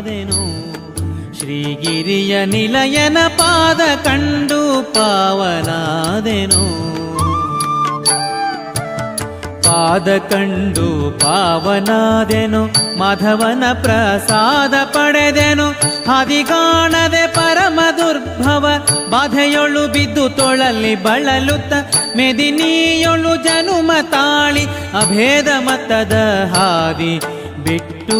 ಪಾವನಾದೆನು. ಶ್ರೀಗಿರಿಯ ನಿಲಯನ ಪಾದ ಕಂಡು ಪಾವನಾದೆನು. ಪಾದ ಕಂಡು ಪಾವನಾದೆನು, ಮಾಧವನ ಪ್ರಸಾದ ಪಡೆದೆನು. ಹದಿಗಾಣದೆ ಪರಮ ದುರ್ಭವ ಬಾಧೆಯೊಳು ಬಿದ್ದು ತೊಳಲಿ ಬಳಲುತ್ತ ಮೆದಿನಿಯೊಳು ಜನುಮ ತಾಳಿ ಅಭೇದ ಮತದ ಹಾದಿ ಬಿಟ್ಟು.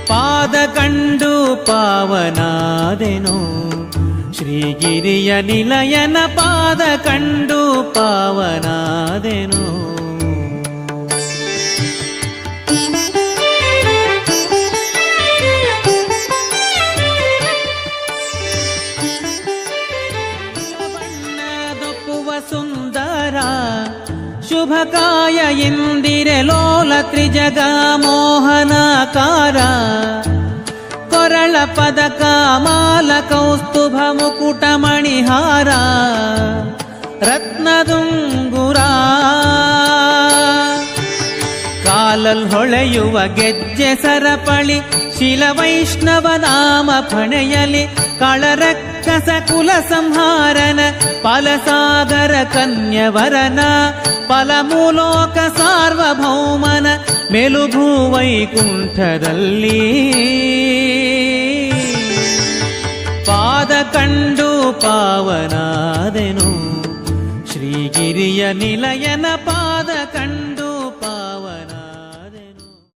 ಪಾದ ಕಂಡು ಪಾವನಾದೆನು, ಶ್ರೀಗಿರಿಯ ನಿಲಯನ ಪಾದ ಕಂಡು ಪಾವನಾದೆನು. ಬಣ್ಣದೊಪ್ಪುವ ಸುಂದರ ಶುಭಕಾಯ ಇಂದಿರೆ ಲೋಲ ತ್ರಿಜಗ ಮೋಹನಾಕಾರ. ಕೊರಳ ಪದಕ ಮಾಲ ಕೌಸ್ತುಭ ಮುಕುಟ ಮಣಿಹಾರ ರತ್ನದುಂಗುರ. ಕಾಲಲ್ ಹೊಳೆಯುವ ಗೆಜ್ಜೆ ಸರಪಳಿ ಶಿಲವೈಷ್ಣವ ನಾಮ ಫಣೆಯಲಿ. ಕಳರಕ್ಕಸ ಕುಲ ಸಂಹಾರನ ಫಲಸಾಗರ ಕನ್ಯವರನ ಫಲಮೂಲೋಕ ಸಾರ್ವಭೌಮನ ಮೆಲುಭೂ ವೈಕುಂಠದಲ್ಲಿ. ಪಾದ ಕಂಡು ಪಾವನಾದೆನು, ಶ್ರೀಗಿರಿಯ ನಿಲಯನ ಪಾದ ಕಂಡು